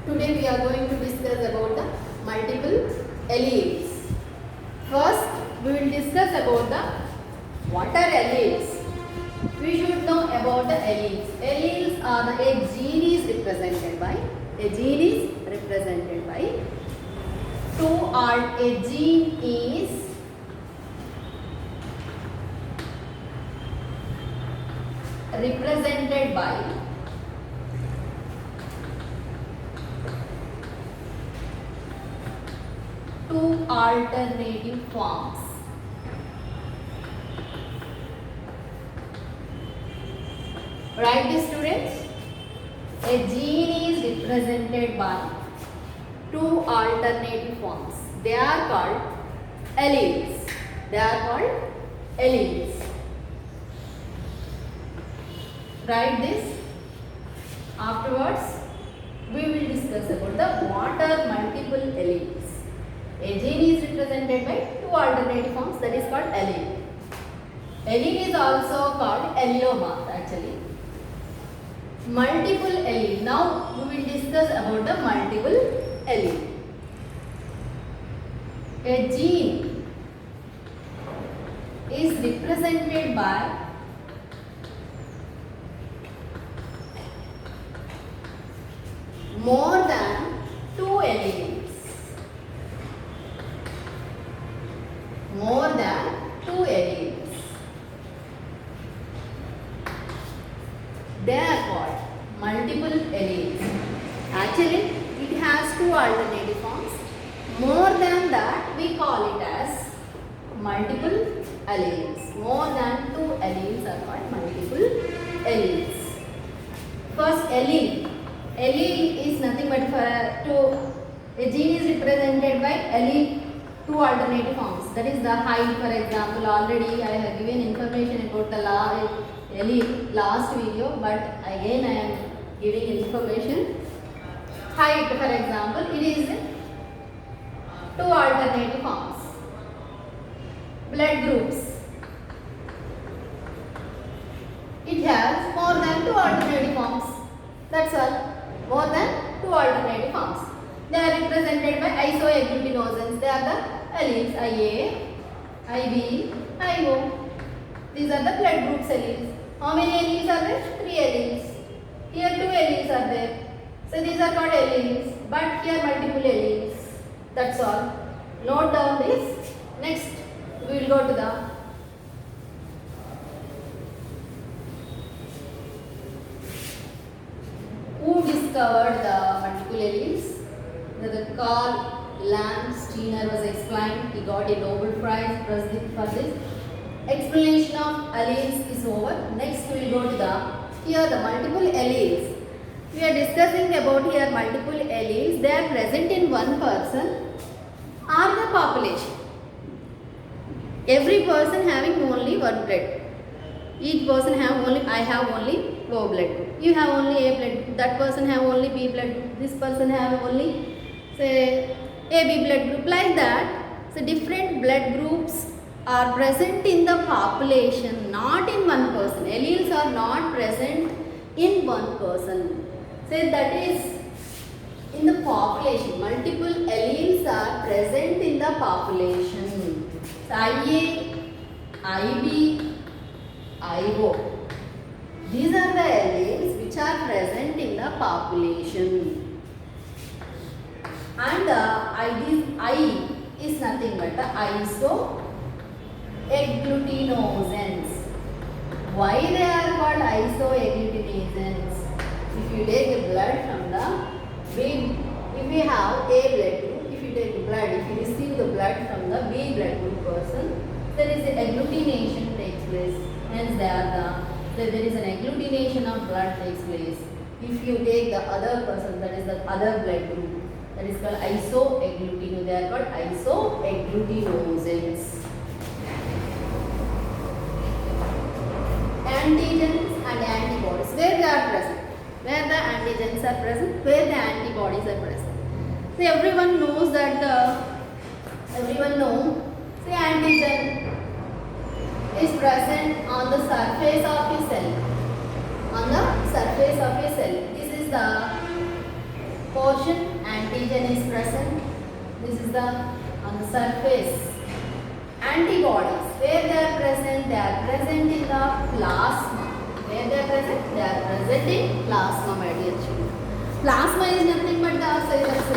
Today we are going to discuss about the multiple alleles. First, we will discuss about the what are alleles. We should know about the alleles. Alleles are a gene is represented by a gene is represented by two alternative forms. Right, students? A gene is represented by two alternative forms. They are called alleles. Write this. Afterwards, we will discuss about the what are multiple alleles. A gene is represented by two alternative forms, that is called allele. Allele is also called allelomorph actually. Multiple allele. Now we will discuss about the multiple allele. A gene is represented by more than two alleles. More than two alleles. They are called multiple alleles. Actually, it has two alternative forms. More than that, we call it as multiple alleles. More than two alleles are called multiple alleles. First, allele. Allele is nothing but a gene is represented by allele, two alternative forms. That is the height, for example. Already I have given information about the allele last video, but again I am giving information. Height, for example, it is two alternative forms. Blood groups, it has more than two alternative forms. That's all. More than two alternative forms. They are represented by isoagglutinoses. They are the alleles IA, IB, IO. These are the blood groups alleles. How many alleles are there? 3 alleles. Here 2 alleles are there. So these are called alleles. But here multiple alleles. That's all. Note down this. Next, we will go to the who discovered the multiple alleles. The Carl Landsteiner was explained. He got a Nobel Prize for this. Explanation of alleles is over. Next we will go to the multiple alleles. We are discussing about here multiple alleles. They are present in one person or the population. Every person having only one blood. Each person have only, I have only O blood group. You have only A blood group. That person have only B blood group. This person have only say AB blood group. Like that. So different blood groups are present in the population, not in one person. Alleles are not present in one person. Say that is in the population. Multiple alleles are present in the population. So IA, IB, IO. These are the alleles which are present in the population. And I is nothing but the isoagglutinoses. Why they are called isoagglutinoses? If you take the blood from the B, if you have A blood group, if you take blood, if you receive the blood from the B blood group person, there is an agglutination takes place. Hence there is an agglutination of blood takes place. If you take the other person, that is the other blood group, that is called isoagglutinose. They are called isoagglutinoses. Antigens and antibodies. Where they are present? Where the antigens are present? Where the antibodies are present? So everyone knows that the antigen is present on the surface of a cell. On the surface of a cell. This is the portion antigen is present. This is the on the surface. Antibodies, where they are present? They are present in the plasma. Where they are present? They are present in plasma, my dear children. Plasma is nothing but the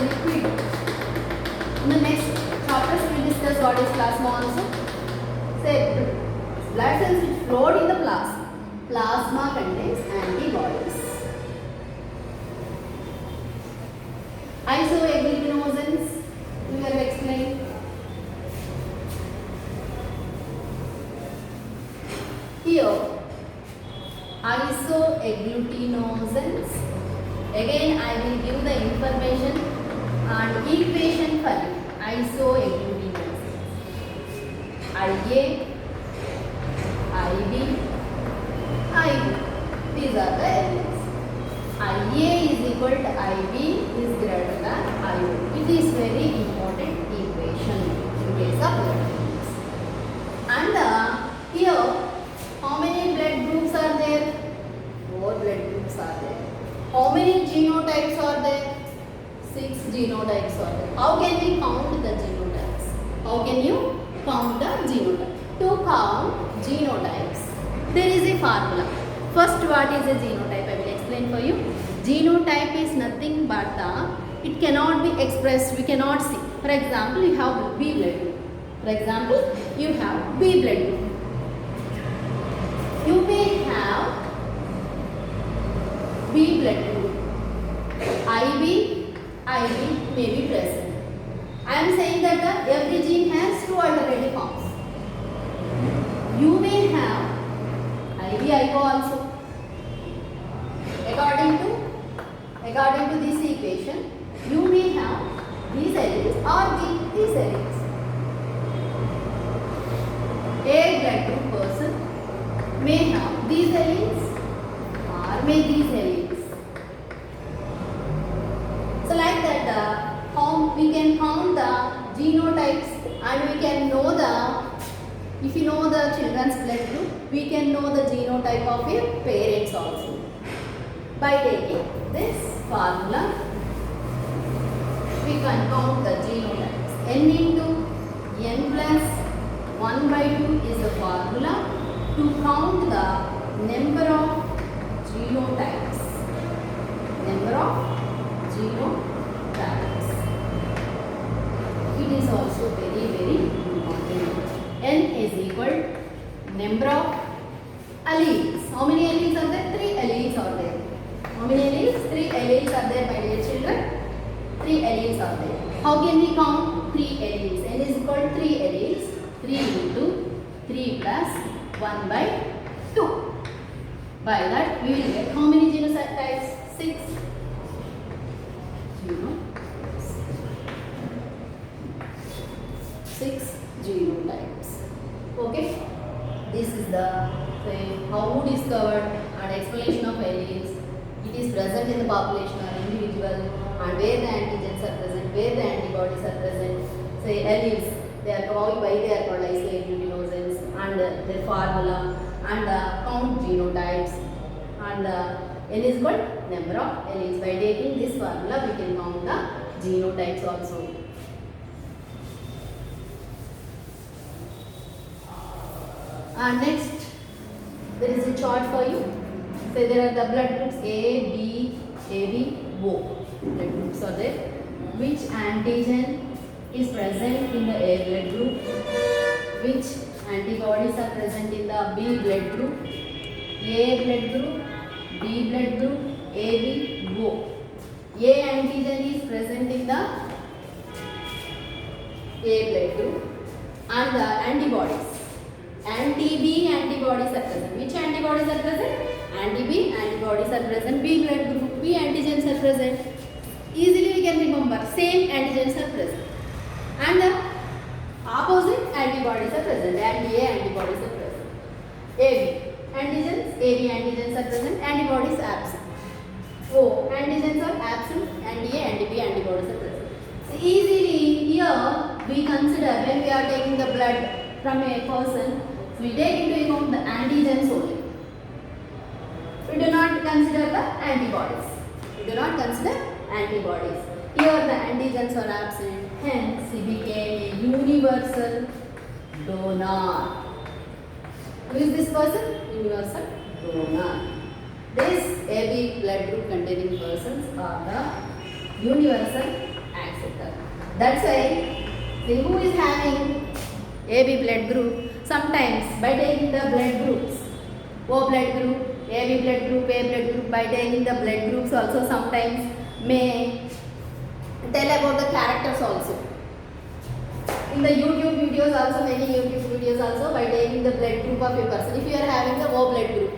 liquid. In the next chapters we will discuss what is plasma also. Say blood cells which float in the plasma. Plasma contains antibodies. Isoagglutinogens, we have explained. Here, isoagglutinogens. Again, I will give the information and equation for you. Isoagglutinogens. IA, IB, IB. These are the elements. IA is equal to IB is greater than IO. It is very important equation in case of blood groups. And here, how many blood groups are there? 4 blood groups are there. How many genotypes are there? 6 genotypes are there. How can we count the genotypes? How can you count the genotype? To count genotypes, there is a formula. First, what is a genotype? I will explain for you. Genotype is nothing but it cannot be expressed. We cannot see. For example, you have B blood group. For example, you have B blood group. You may have B blood group. IB may be present. I am saying that every gene has 2 alternative forms. You may have IB-IO also. According to this equation, you may have these alleles or these alleles. A blood group person may have these alleles or may these alleles. So like that, how we can count the genotypes and we can know if you know the children's blood group, we can know the genotype of your parents also. By taking this formula, we can count the genotypes. N into n plus 1 by 2 is the formula to count the number of genotypes. Number of genotypes. It is also very important. N is equal number of alleles. How many alleles are there? 3 alleles are there. How many alleles? 3 alleles are there, my dear children. 3 alleles are there. How can we count 3 alleles? N is equal to 3 alleles. 3 into 3 plus 1 by 2. By that we will get how many genotypes? 6 genotypes. 6 genotypes. Okay. This is the how discovered and explanation of alleles. It is present in the population or individual, and where the antigens are present, where the antibodies are present. Say alleles, they are called why they are called isoagglutinogens, and their formula, and count genotypes, and n is equal number of alleles. By taking this formula, we can count the genotypes also. Next, there is a chart for you. Say there are the blood groups A, B, AB, O. Blood groups are there. Which antigen is present in the A blood group? Which antibodies are present in the B blood group? A blood group, B blood group, AB, O. A antigen is present in the A blood group, and the antibodies. Anti-B antibodies are present. Which antibodies are present? Anti-B antibodies are present. B blood group, B antigens are present. Easily we can remember. Same antigens are present. And the opposite antibodies are present. Anti-A antibodies are present. AB antigens are present. Antibodies absent. O antigens are absent. Anti-A, anti-B antibodies are present. So easily here we consider when we are taking the blood from a person, we take into account the antigens only. We do not consider the antibodies. We do not consider antibodies. Here the antigens are absent, hence he became a universal donor. Who is this person? Universal donor. This AB blood group containing persons are the universal acceptor. That's why, see, who is having AB blood group? Sometimes by taking the blood groups, O blood group, AB blood group, A blood group, by taking the blood groups also sometimes may tell about the characters also. In the YouTube videos also, many YouTube videos also, by taking the blood group of a person. If you are having the O blood group,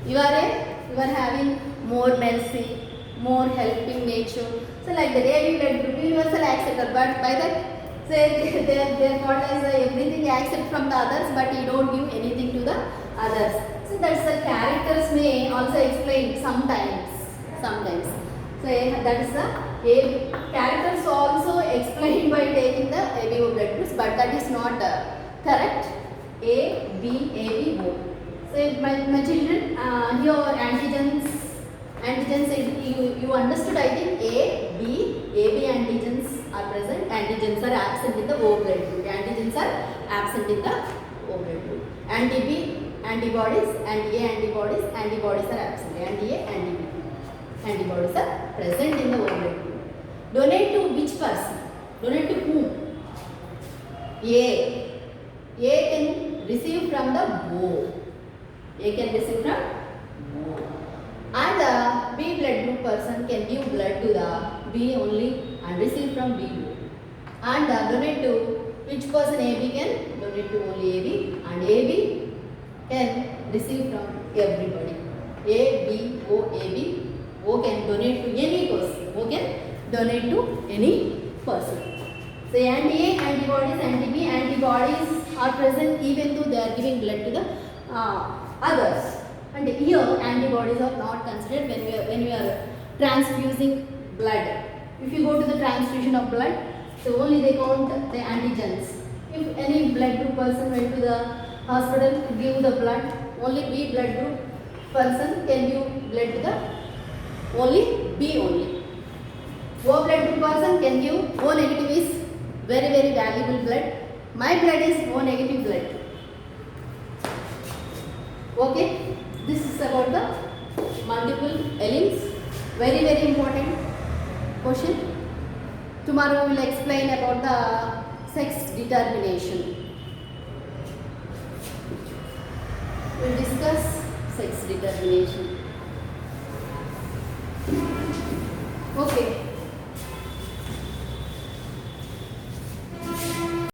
you are having more mercy, more helping nature. So like the AB blood group, universal acceptor, but by that say they are called as everything you accept from the others, but you don't give anything to the others. So that's the characters may also explain sometimes. So that is the A characters also explained by taking the ABO blood groups, but that is not correct. A, B, A, B, O. So my children, here antigens you understood, I think. A, B, AB antigens are present, antigens are absent in the O blood group. Antigens are absent in the O blood group. Anti-B antibodies, anti-A antibodies are absent. Anti-A, anti-B antibodies are present in the O blood group. Donate to which person? Donate to whom? A. A can receive from the O. A can receive from O. And the B blood group person can give blood to the B only and receive from B group. And donate to which person? AB can donate to only AB, and AB can receive from everybody. A, B, O, AB. O can donate to any person. O can donate to any person. So anti-A antibodies, anti-B antibodies are present even though they are giving blood to the others. And here antibodies are not considered when we are transfusing blood. If you go to the transfusion of blood, so only they count the antigens. If any blood group person went to the hospital to give the blood, only B blood group person can give blood to the only B only. O blood group person can give O negative is very valuable blood. My blood is O negative blood. Okay, this is about the multiple alleles. Very important question. Tomorrow we will explain about the sex determination. We will discuss sex determination. Okay.